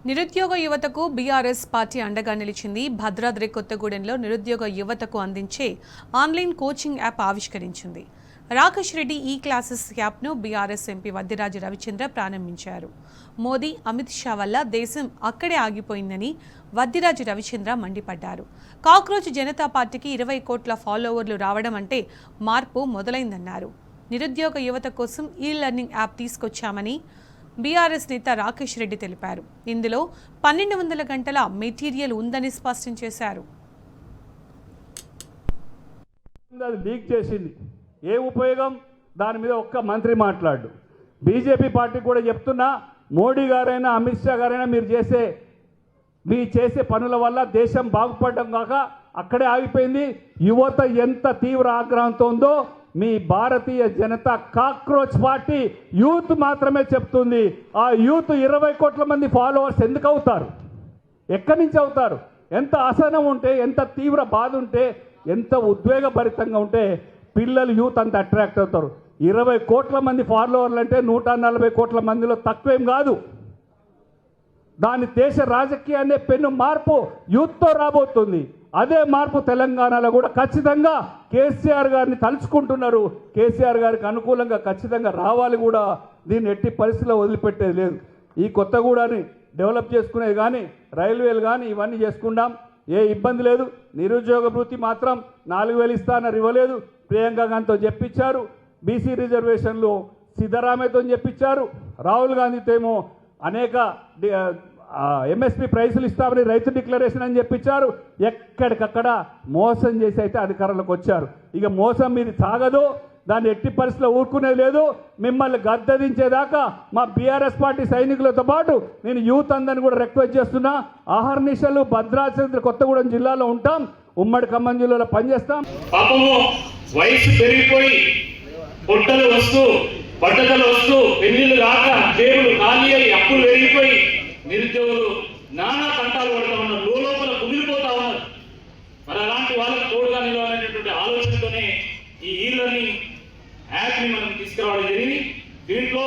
నిరుద్యోగ యువతకు BRS party అండగా నిలిచింది. భద్రాద్రి కొత్తగూడెంలో నిరుద్యోగ యువతకు అందించే ఆన్లైన్ కోచింగ్ యాప్ ఆవిష్కరించింది. రాకేష్ రెడ్డి ఈ క్లాసెస్ యాప్ను బీఆర్ఎస్ ఎంపీ వద్దిరాజు రవిచంద్ర ప్రారంభించారు. మోదీ, అమిత్ షా వల్ల దేశం అక్కడే ఆగిపోయిందని వద్దిరాజు రవిచంద్ర మండిపడ్డారు. కాక్రోచ్ జనతా పార్టీకి 20 కోట్ల ఫాలోవర్లు రావడం అంటే మార్పు మొదలైందన్నారు. నిరుద్యోగ యువత కోసం ఈ లెర్నింగ్ యాప్ తీసుకొచ్చామని బీఆర్ఎస్ నేత రాకేష్ రెడ్డి తెలిపారు. ఇందులో 1200 గంటల మెటీరియల్ ఉందని స్పష్టం చేశారు. లీక్ చేసింది, ఏ ఉపయోగం? దాని మీద ఒక్క మంత్రి మాట్లాడు. బీజేపీ పార్టీ కూడా చెప్తున్నా, మోడీ గారైనా అమిత్ షా గారైనా మీరు చేసే పనుల వల్ల దేశం బాగుపడడం కాక అక్కడే ఆగిపోయింది. యువత ఎంత తీవ్ర ఆగ్రహంతో ఉందో మీ Bharatiya Janata cockroach party youth మాత్రమే చెప్తుంది. ఆ యూత్ 20 కోట్ల మంది ఫాలోవర్స్ ఎందుకు అవుతారు? ఎక్కడి నుంచి అవుతారు? ఎంత అసహనం ఉంటే, ఎంత తీవ్ర బాధ ఉంటే, ఎంత ఉద్వేగభరితంగా ఉంటే పిల్లలు యూత్ అంత అట్రాక్ట్ అవుతారు. 20 కోట్ల మంది ఫాలోవర్లు అంటే 140 కోట్ల మందిలో తక్కువేం కాదు. దాని దేశ రాజకీయాన్ని పెను మార్పు యూత్తో రాబోతుంది. అదే మార్పు తెలంగాణలో కూడా ఖచ్చితంగా కేసీఆర్ గారిని తలుచుకుంటున్నారు. కేసీఆర్ గారికి అనుకూలంగా ఖచ్చితంగా రావాలి కూడా. దీన్ని ఎట్టి పరిస్థితిలో వదిలిపెట్టేది లేదు. ఈ కొత్తగూడని డెవలప్ చేసుకునేది కానీ, రైల్వేలు కానీ ఇవన్నీ చేసుకుందాం, ఏ ఇబ్బంది లేదు. నిరుద్యోగ భృతి మాత్రం 4000 ఇస్తానని ఇవ్వలేదు. ప్రియాంక గాంధీతో చెప్పించారు. బీసీ రిజర్వేషన్లు సిద్ధరామయ్యతో చెప్పించారు. రాహుల్ గాంధీతో ఏమో అనేక ఎంఎస్పీ ప్రైసులు ఇస్తామని రైతు డిక్లరేషన్ అని చెప్పించారు. ఎక్కడికక్కడ మోసం చేసి అయితే అధికారంలోకి వచ్చారు. ఇక మోసం మీది సాగదు. దాన్ని ఎట్టి పరిస్థితిలో ఊరుకునేది లేదు. మిమ్మల్ని గద్దెదించేదాకా మా బీఆర్ఎస్ పార్టీ సైనికులతో పాటు నేను యూత్ అందరిని కూడా రిక్వెస్ట్ చేస్తున్నా. అహర్నిశలు భద్రాద్రి కొత్తగూడెం జిల్లాలో ఉంటాం, ఉమ్మడి ఖమ్మం జిల్లాలో పనిచేస్తాం. పాపము వయసు పెరిగిపోయి పొట్టలు వస్తూ బట్టలు వస్తూ పెళ్లిళ్ళు రాక జేబులు ఖాళీ అయ్యి అప్పులు పెరిగిపోయి నిరుద్యోగులు నానా కంటాలు పడుతూ ఉన్నారు, లోపల కుమిలిపోతా ఉన్నారు. మరి అలాంటి వాళ్ళకి తోడుగా నిలవాలనేటువంటి ఆలోచనతోనే ఈ లెర్నింగ్ యాప్ని మనం తీసుకురావడం జరిగింది. దీంట్లో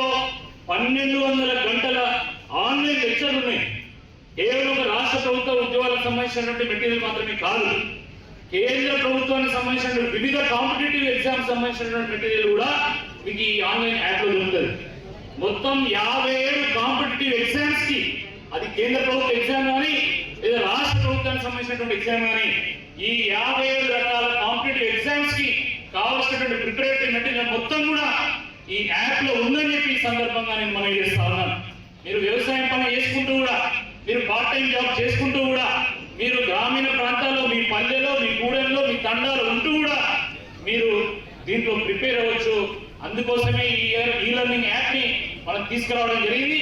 1200 గంటల ఆన్లైన్ లెక్చర్లు ఉన్నాయి. కేవలం ఒక రాష్ట్ర ప్రభుత్వ ఉద్యోగాలకు సంబంధించినటువంటి మెటీరియల్ మాత్రమే కాదు, కేంద్ర ప్రభుత్వానికి సంబంధించినటువంటి వివిధ కాంపిటేటివ్ ఎగ్జామ్స్ సంబంధించినటువంటి మెటీరియల్ కూడా మీకు ఈ ఆన్లైన్ యాప్లో ఉంటుంది. మొత్తం 57 కాంపిటేటివ్ ఎగ్జామ్స్ కి, అది కేంద్ర ప్రభుత్వ ఎగ్జామ్ కానీ లేదా రాష్ట్ర ప్రభుత్వానికి సంబంధించినటువంటి ఎగ్జామ్ కానీ, ఈ 57 రకాల కాంపిటేటివ్ ఎగ్జామ్స్ కి కావాల్సినటువంటి ప్రిపరేటరీ మెటీరియల్ మొత్తం కూడా ఈ యాప్ లో ఉందని చెప్పి ఈ సందర్భంగా నేను మనం చేస్తా ఉన్నాను. మీరు వ్యవసాయం పని చేసుకుంటూ కూడా, మీరు పార్ట్ టైం జాబ్ చేసుకుంటూ కూడా, మీరు గ్రామీణ ప్రాంతాల్లో మీ పల్లెలో మీ గూడెంలో మీ తండాలు ఉంటూ కూడా మీరు దీంట్లో ప్రిపేర్ అవ్వచ్చు. అందుకోసమే ఈ లెర్నింగ్ యాప్ ని మనం తీసుకురావడం జరిగింది.